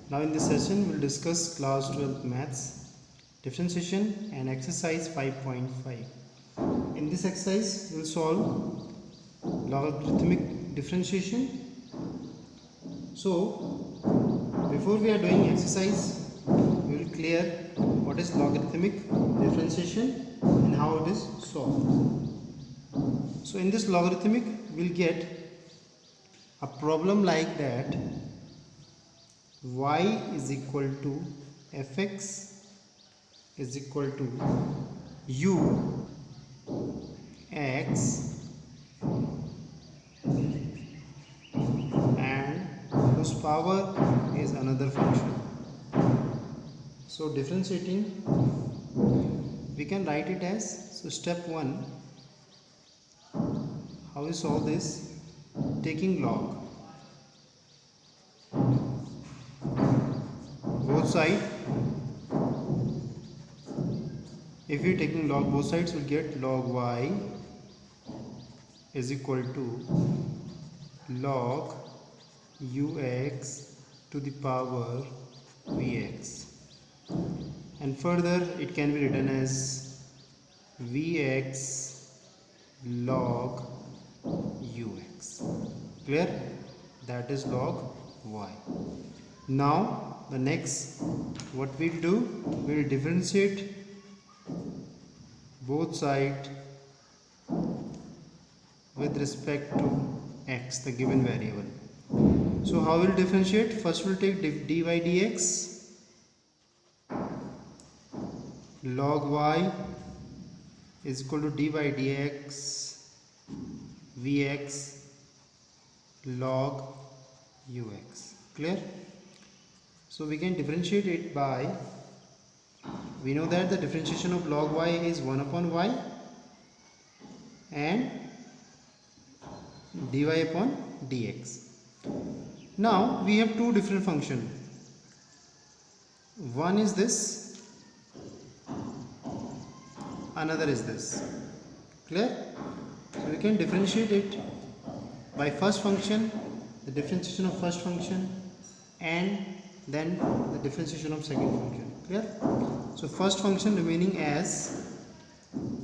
Now in this session we will discuss class 12 maths, differentiation and exercise 5.5. In this exercise we will solve logarithmic differentiation. So before we are doing exercise, we will clear what is logarithmic differentiation and how it is solved. So in this logarithmic we will get a problem like that: y is equal to fx is equal to u x and whose power is another function. So differentiating, we can write it as, so step 1, how we solve this: taking log both sides. If you taking log both sides, we'll get log y is equal to log ux to the power vx, and further it can be written as vx log ux. Clear? That is log y. Now the next, what we do, we will differentiate both sides with respect to x, the given variable. So how we will differentiate? First we will take dy dx log y is equal to dy dx vx log ux. Clear? So we can differentiate it by, we know that the differentiation of log y is 1 upon y and dy upon dx. Now we have two different functions. One is this, another is this. Clear? So we can differentiate it by first function, the differentiation of first function, and then the differentiation of second function. Clear? So first function remaining as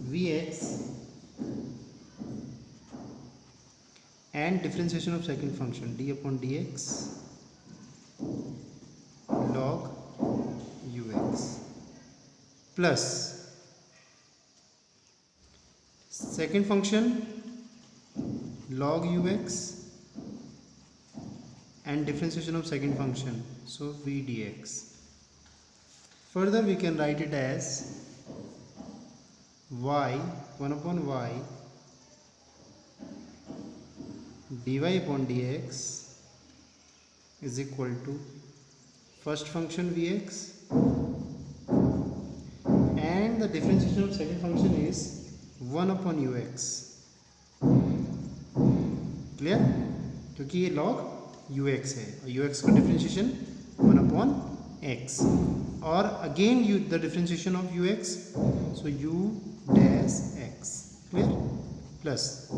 vx and differentiation of second function d upon dx log ux plus second function log ux and differentiation of second function, so v dx. Further we can write it as y 1 upon y dy upon dx is equal to first function vx and the differentiation of second function is 1 upon ux. Clear? क्योंकि ये log ux है और ux का differentiation 1 upon x, और again the differentiation of ux, so u dash x. Clear? Plus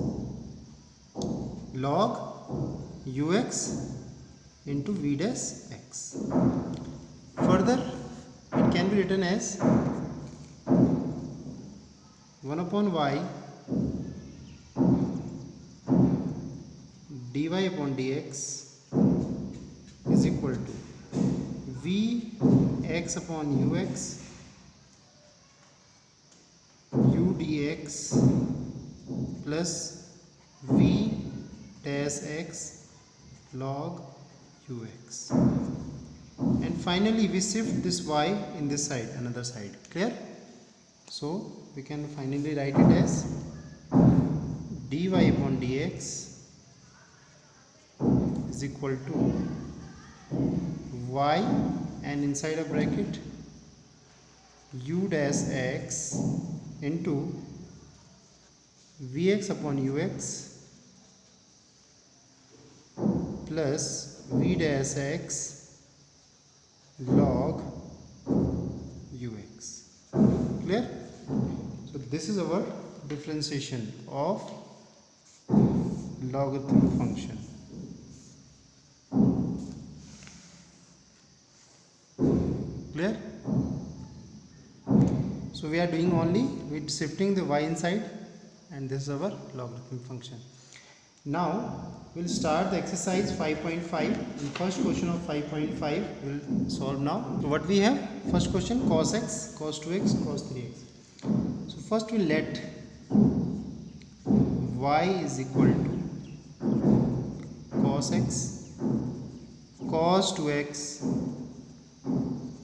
log ux into v dash x. Further it can be written as 1 upon y dy upon dx is equal to v x upon ux u dx plus v dash x log ux, and finally we shift this y in this side, another side. Clear? So we can finally write it as dy upon dx is equal to y and inside a bracket u dash x into vx upon ux plus v dash x log ux. Clear? So this is our differentiation of logarithm function. So we are doing only with shifting the y inside, and this is our logarithmic function. Now we'll start the exercise 5.5. The first question of 5.5 we'll solve now. So what we have? First question, cos x, cos 2x, cos 3x. So first we'll let y is equal to cos x, cos 2x,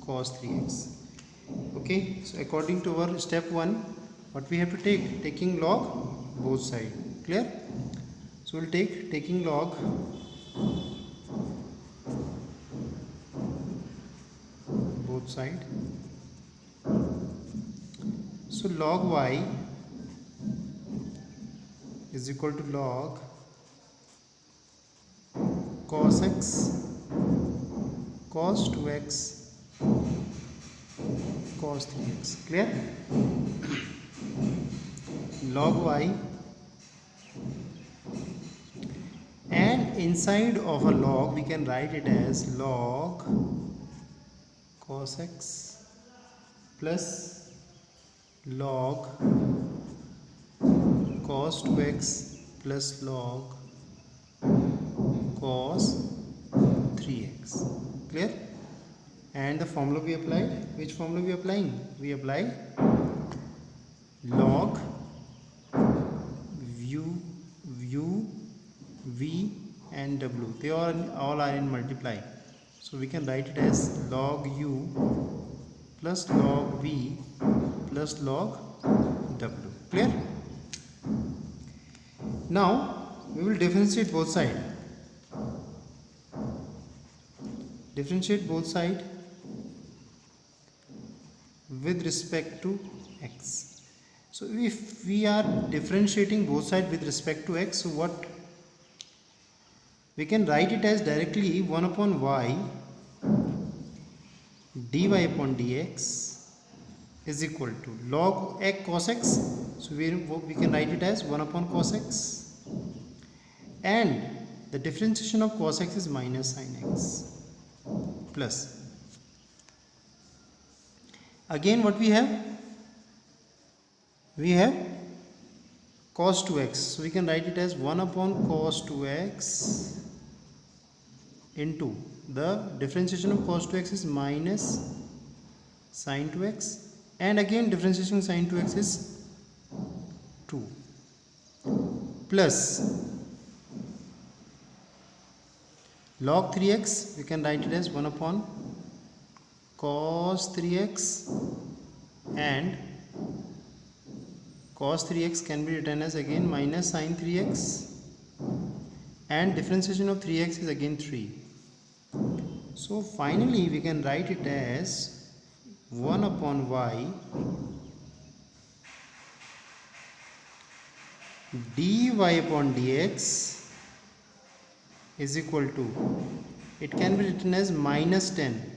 cos 3x. Okay, so according to our step 1, what we have to take? Taking log both sides. Clear? So we'll taking log both side. So log y is equal to log cos x, cos 2x, cos 3x. Clear? Log y, and inside of a log we can write it as log cos x plus log cos 2x plus log cos 3x. Clear? And the formula we applied, which formula we applying? We apply log u, v and w. They all are in multiply. So we can write it as log u plus log v plus log w. Clear? Now we will differentiate both sides. Differentiate both sides with respect to x. So if we are differentiating both sides with respect to x, so what we can write it as directly 1 upon y dy upon dx is equal to log x cos x. So we can write it as 1 upon cos x, and the differentiation of cos x is minus sin x, plus again what we have? We have cos 2x. So we can write it as 1 upon cos 2x into the differentiation of cos 2x is minus sin 2x, and again differentiation of sin 2x is 2, plus log 3x. We can write it as 1 upon cos 3x, and cos 3x can be written as again minus sin 3x, and differentiation of 3x is again 3. So finally we can write it as 1 upon y dy upon dx is equal to, it can be written as minus 10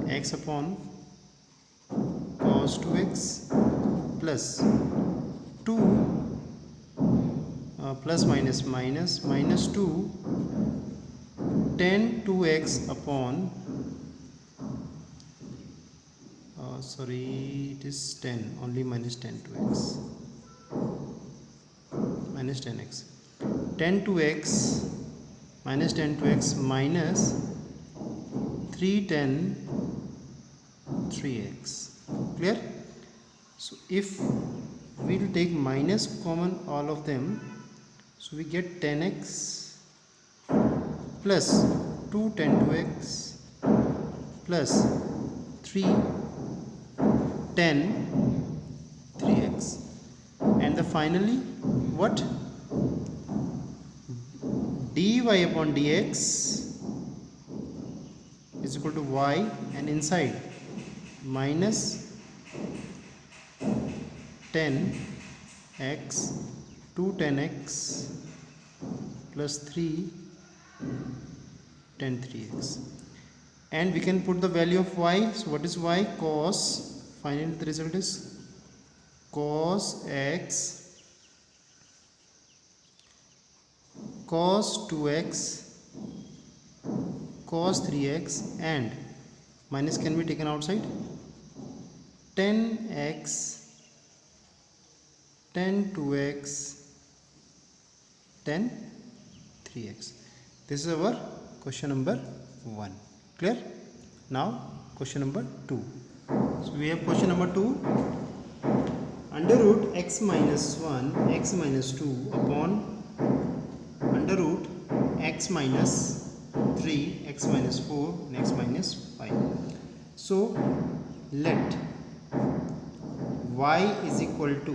x upon cos 2x plus 2 plus minus 2 10 2x upon sorry, it is 10, only minus 10 2x, minus 10x, 10 2x minus 10 2x minus 310 3x. Clear? So if we will take minus common all of them, so we get 10x plus 2 10 2x plus 3 10 3x, and the finally what? dy upon dx is equal to y, and inside minus 10x 2 10x plus 3 10 3x, and we can put the value of y. So what is y? Cos, finally the result is cos x, cos 2x, cos 3x, and minus can be taken outside. 10x, 10 2x, 10 3x. This is our question number 1. Clear? Now question number 2. So we have question number 2. Under root x minus 1 x minus 2 upon under root x minus 3 x minus 4 and x minus 5. So let y is equal to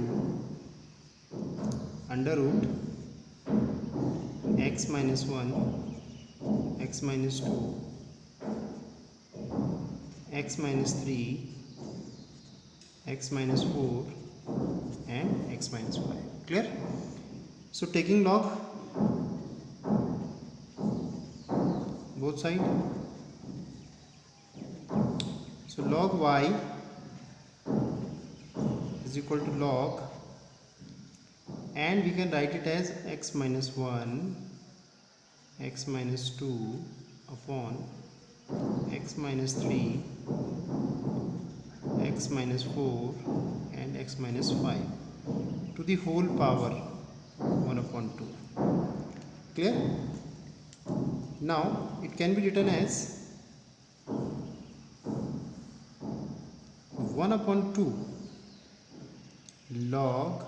under root x minus 1 x minus 2 x minus 3 x minus 4 and x minus 5. Clear? So taking log both sides. So log y is equal to log, and we can write it as x minus 1 x minus 2 upon x minus 3 x minus 4 and x minus 5 to the whole power 1 upon 2. Clear? Now it can be written as 1 upon 2 log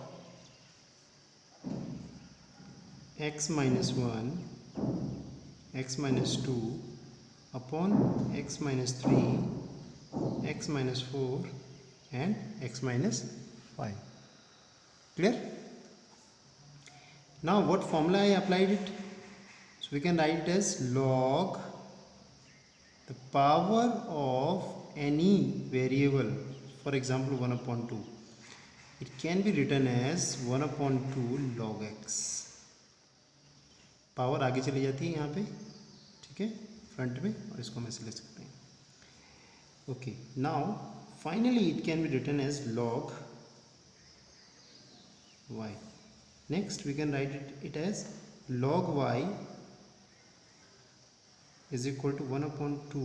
x minus 1 x minus 2 upon x minus 3 x minus 4 and x minus 5. Clear? Now what formula I applied it? So we can write it as log the power of any variable, for example 1 upon 2. It can be written as 1 upon 2 log x. Power आगे चली जाती है यहाँ पे, ठीक है, front में, और इसको हम ऐसे ले सकते हैं. Okay, now finally it can be written as log y. Next we can write it as log y is equal to 1 upon 2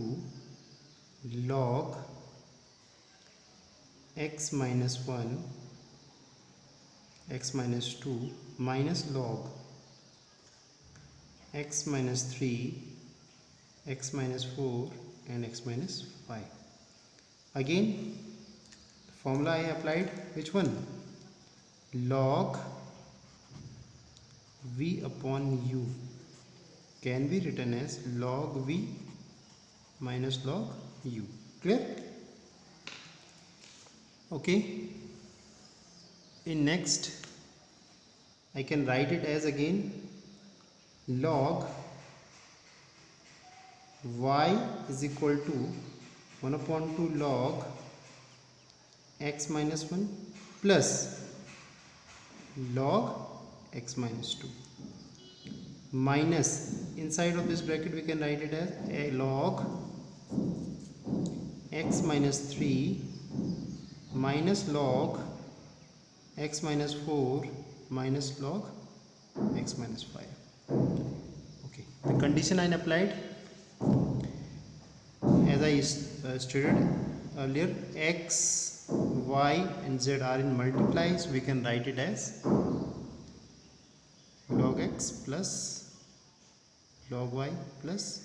log x minus 1 x minus 2 minus log x minus 3 x minus 4 and x minus 5. Again the formula I applied, which one? Log v upon u can be written as log v minus log u. Clear? Okay, in next I can write it as again log y is equal to 1 upon 2 log x minus 1 plus log x minus 2 minus, inside of this bracket we can write it as a log x minus 3 minus log x minus 4 minus log x minus 5. Okay, the condition I applied, as I stated earlier, x, y and z are in multiply, so we can write it as log x plus log y plus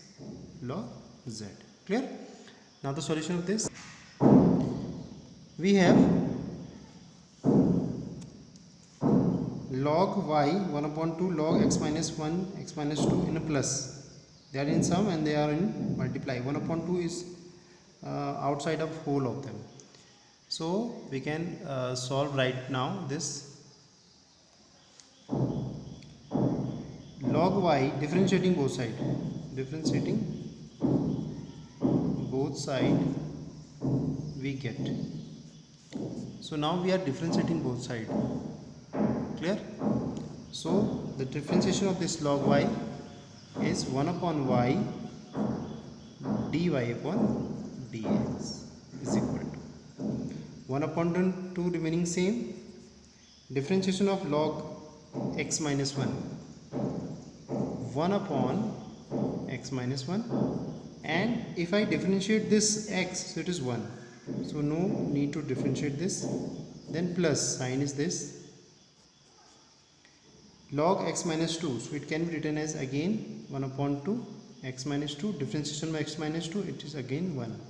log z. Clear? Now the solution of this, we have log y 1 upon 2 log x minus 1 x minus 2 in a plus. They are in sum and they are in multiply. 1 upon 2 is outside of whole of them. So we can solve right now this. Log y, differentiating both side, we get. So now we are differentiating both side. Clear? So the differentiation of this log y is 1 upon y dy upon dx is equal to 1 upon 2 remaining same. Differentiation of log x minus 1 1 upon x minus 1 and if I differentiate this x, so it is 1, so no need to differentiate this. Then plus sign is this log x minus 2, so it can be written as again 1 upon 2 x minus 2, differentiation by x minus 2, it is again 1.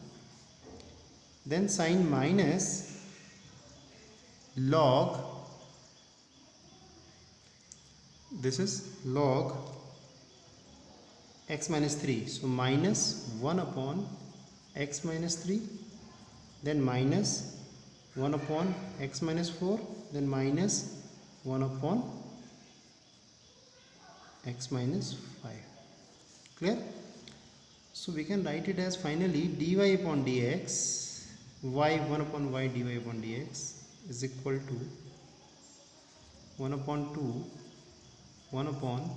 Then sign minus log, this is log x minus 3, so minus 1 upon x minus 3, then minus 1 upon x minus 4, then minus 1 upon x minus 5. Clear? So we can write it as finally dy upon dx, y 1 upon y dy upon dx is equal to 1 upon 2 1 upon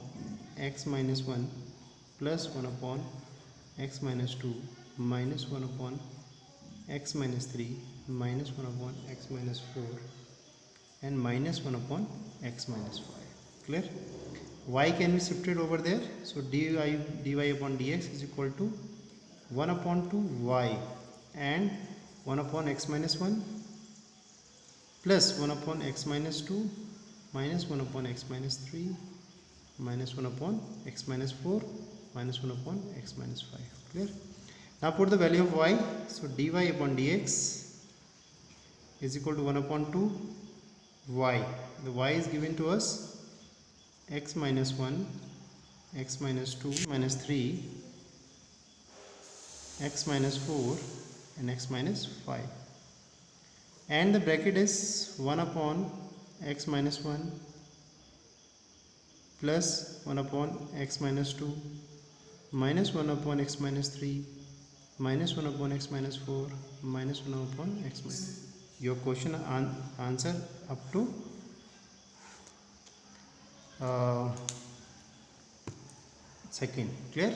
x minus 1 plus 1 upon x minus 2 minus 1 upon x minus 3 minus 1 upon x minus 4 and minus 1 upon x minus 5. Clear? Y can be shifted over there, so dy upon dx is equal to 1 upon 2 y and 1 upon x minus 1 plus 1 upon x minus 2 minus 1 upon x minus 3 minus 1 upon x minus 4 minus 1 upon x minus 5. Clear? Now put the value of y, so dy upon dx is equal to 1 upon 2 y. The y is given to us x minus 1, x minus 2, minus 3, x minus 4 and x minus 5, and the bracket is 1 upon x minus 1 plus 1 upon x minus 2 minus 1 upon x minus 3 minus 1 upon x minus 4 minus 1 upon x minus. Your question answer up to second. Clear?